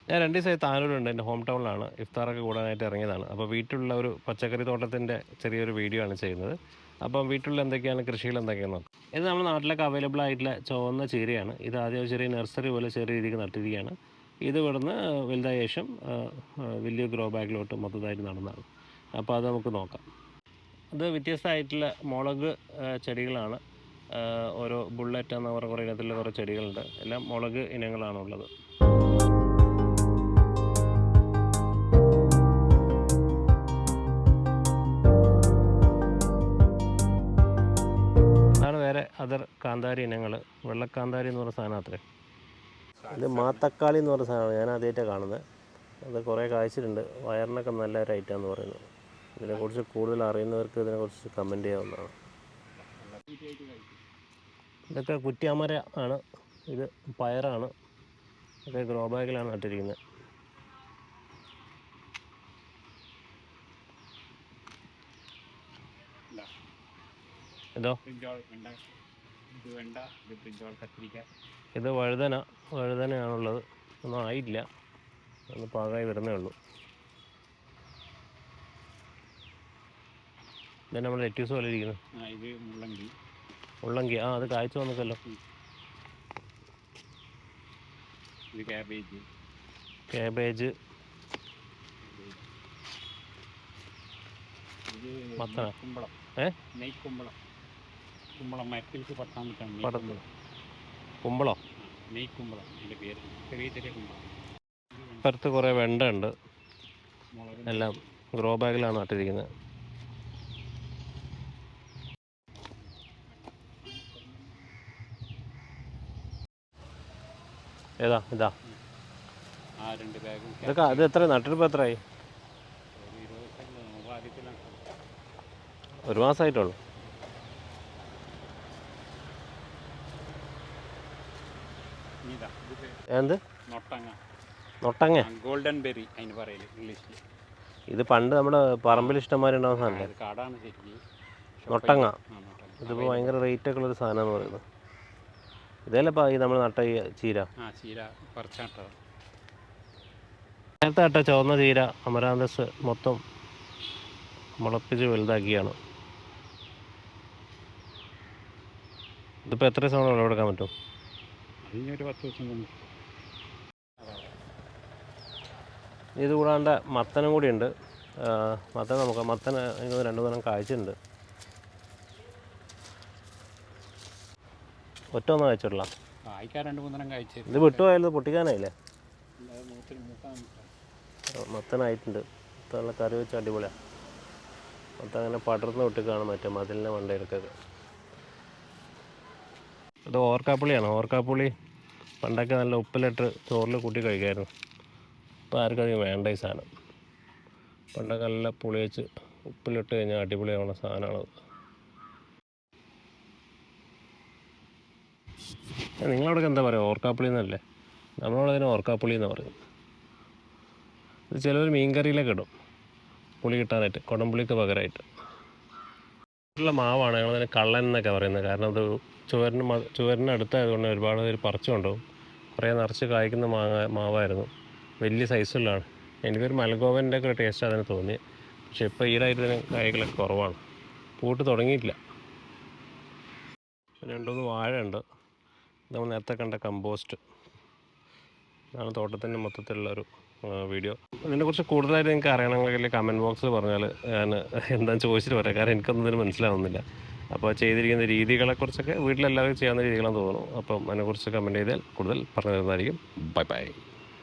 ഞാൻ 2 ദിവസമായി താനൂരുണ്ട്. എൻ്റെ ഹോം ടൗണിലാണ്. ഇഫ്താറൊക്കെ കൂടാനായിട്ട് ഇറങ്ങിയതാണ്. അപ്പോൾ വീട്ടിലുള്ള ഒരു പച്ചക്കറി തോട്ടത്തിൻ്റെ ചെറിയൊരു വീഡിയോ ആണ് ചെയ്യുന്നത്. അപ്പം വീട്ടിലുള്ള എന്തൊക്കെയാണ് കൃഷികൾ എന്തൊക്കെയാണെന്ന് നോക്കാം. ഇത് നമ്മുടെ നാട്ടിലൊക്കെ അവൈലബിൾ ആയിട്ടുള്ള ചുവന്ന ചീരയാണ്. ഇത് ആദ്യം ചെറിയ നഴ്സറി പോലെ ചെറിയ രീതിക്ക് നട്ടിരിക്കുകയാണ്. ഇത് ഇവിടുന്ന് വലുതായ ശേഷം വലിയ ഗ്രോ ബാഗിലോട്ട് മൊത്തമായിട്ട് നടന്നതാണ്. അപ്പോൾ അത് നമുക്ക് നോക്കാം. അത് വ്യത്യസ്തമായിട്ടുള്ള മുളക് ചെടികളാണ്. ഓരോ ബുള്ളറ്റ് എന്ന് പറഞ്ഞ കുറേ ഇനത്തിലുള്ള കുറേ ചെടികളുണ്ട്. എല്ലാം മുളക് ഇനങ്ങളാണുള്ളത്. അതാണ് വേറെ അതർ കാന്താരി ഇനങ്ങൾ. വെള്ളക്കാന്താരി എന്ന് പറഞ്ഞ സാധനം അത്രേ. ഇത് മാത്തക്കാളി എന്ന് പറഞ്ഞ സാധനമാണ്. ഞാൻ ആദ്യമായിട്ടാണ് കാണുന്നത്. അത് കുറേ കായ്ച്ചിട്ടുണ്ട്. വയറിനൊക്കെ നല്ല ഒരു ഐറ്റമാണെന്ന് പറയുന്നത്. ഇതിനെക്കുറിച്ച് കൂടുതൽ അറിയുന്നവർക്ക് ഇതിനെക്കുറിച്ച് കമൻറ്റ് ചെയ്യാവുന്നതാണ്. ഇതൊക്കെ കുറ്റിയാമര ആണ്. ഇത് പയറാണ്. ഇതൊക്കെ ഗ്രോ ബാഗിലാണ് നട്ടിരിക്കുന്നത്. ഇതോ ഇത് വഴുതനയാണുള്ളത്. ഒന്നും ആയില്ല, ഒന്ന് പാകമായി വരുന്നേ ഉള്ളൂ. ഇത് നമ്മൾ ലെറ്റ്യൂസ് പോലെ ഇരിക്കുന്നു. മുള്ളങ്കി. ആ, അത് കായ്ച്ചു വന്നിക്കല്ലോ. കാബേജ്, മത്തന, കുമ്പളോ. ഇപ്പുറത്ത് കുറേ വെണ്ട ഉണ്ട്. എല്ലാം ഗ്രോ ബാഗിലാണ് നട്ടിരിക്കുന്നത്. ഇതാ ഇതൊക്കെ അത് എത്ര നട്ടിട്ടിപ്പോൾ എത്രയായി? 1 മാസമായിട്ടുള്ളൂ. എന്ത് നൊട്ടങ്ങ? ഗോൾഡൻ ബെറി അതിന് പറയല് ഇംഗ്ലീഷിൽ. ഇത് പണ്ട് നമ്മുടെ പറമ്പിൽ ഇഷ്ടംമാതിരി ഉണ്ടാകുന്ന സാധനമല്ലേ, കാടാണ് ശരിക്കും നൊട്ടങ്ങ. ഇതിപ്പോൾ ഭയങ്കര റേറ്റൊക്കെ ഉള്ളൊരു സാധനമെന്ന് പറയുന്നത്. ഇതേലപ്പോൾ ഈ നമ്മൾ നട്ട ചീര പറിച്ചാട്ടത്. നേരത്തെ നട്ട ചുവന്ന ചീര അമരാന്തസ് മൊത്തം മുളപ്പിച്ച് വലുതാക്കിയാണ്. ഇതിപ്പോൾ എത്ര ദിവസം വിളവെടുക്കാൻ പറ്റും? അതിനൊരു 10 ദിവസം. ഇത് കൂടാണ്ട് മത്തനും കൂടിയുണ്ട്. മത്തൻ നോക്കാം. മത്തൻ എനിക്ക് 2-3 കായ്ച്ചിട്ടുണ്ട്. ഒറ്റ ഒന്നും കായ്ച്ചിട്ടില്ല. ഇത് വിട്ടുപോയാലും പൊട്ടിക്കാനായില്ലേ? മത്തനായിട്ടുണ്ട്. മത്തനുള്ള കറി വെച്ച് അടിപൊളിയാണ്. മത്തൻ അങ്ങനെ പടർന്ന് വിട്ടിക്കാണ് മറ്റേ മതിലിൻ്റെ മണ്ടയിലൊക്കെ. ഇത് ഓർക്കാപ്പുളിയാണ്. ഓർക്കാപ്പുളി പണ്ടൊക്കെ നല്ല ഉപ്പിലിട്ട് ചോറിൽ കൂട്ടി കഴിക്കായിരുന്നു. ഇപ്പോൾ ആർക്കും അധികം വേണ്ട ഈ സാധനം. പണ്ടൊക്കെ നല്ല പുളി വെച്ച് ഉപ്പിലിട്ട് കഴിഞ്ഞാൽ അടിപൊളിയാവുന്ന സാധനമാണത്. നിങ്ങളവിടെയൊക്കെ എന്താ പറയുക? ഓർക്കാപ്പുളി എന്നല്ലേ? നമ്മളതിന് ഓർക്കാപ്പുളി എന്ന് പറയും. ഇത് ചിലവർ മീൻകറിയിലൊക്കെ ഇടും പുളി കിട്ടാനായിട്ട്, കുടംപുളിക്ക് പകരമായിട്ട്. ഉള്ള മാവാണ്. ഞങ്ങളതിന് കള്ളൻ എന്നൊക്കെ പറയുന്നത്. കാരണം അത് ചുവരിന് അടുത്തായതുകൊണ്ട് ഒരുപാട് പേര് പറിച്ചു കൊണ്ടുപോകും. കുറേ നിറച്ച് കായ്ക്കുന്ന മാവായിരുന്നു. വലിയ സൈസുള്ളതാണ്. എനിക്കൊരു മലഗോവൻ്റെ ഒക്കെ ടേസ്റ്റ് അതിന് തോന്നി. പക്ഷേ ഇപ്പോൾ ഈടായിട്ട് ഇതിന് കായ്കളൊക്കെ കുറവാണ്. പൂട്ട് തുടങ്ങിയിട്ടില്ല. 2-3 വാഴയുണ്ട്. നമ്മൾ നേരത്തെ കണ്ട കമ്പോസ്റ്റ്. ഇതാണ് തോട്ടത്തിൻ്റെ മൊത്തത്തിലുള്ളൊരു വീഡിയോ. ഇതിനെക്കുറിച്ച് കൂടുതലായിട്ട് നിങ്ങൾക്ക് അറിയണമെങ്കിൽ കമൻറ്റ് ബോക്സിൽ പറഞ്ഞാൽ ഞാൻ എന്താണെന്ന് ചോദിച്ചിട്ട് പറയാം. കാരണം എനിക്കൊന്നും ഇതിന് മനസ്സിലാവുന്നില്ല. അപ്പോൾ ചെയ്തിരിക്കുന്ന രീതികളെക്കുറിച്ചൊക്കെ വീട്ടിലെല്ലാവരും ചെയ്യാവുന്ന രീതികളാണെന്ന് തോന്നുന്നു. അപ്പം അതിനെക്കുറിച്ച് കമൻറ്റ് ചെയ്താൽ കൂടുതൽ പറഞ്ഞു തരുന്നതായിരിക്കും. ബൈ.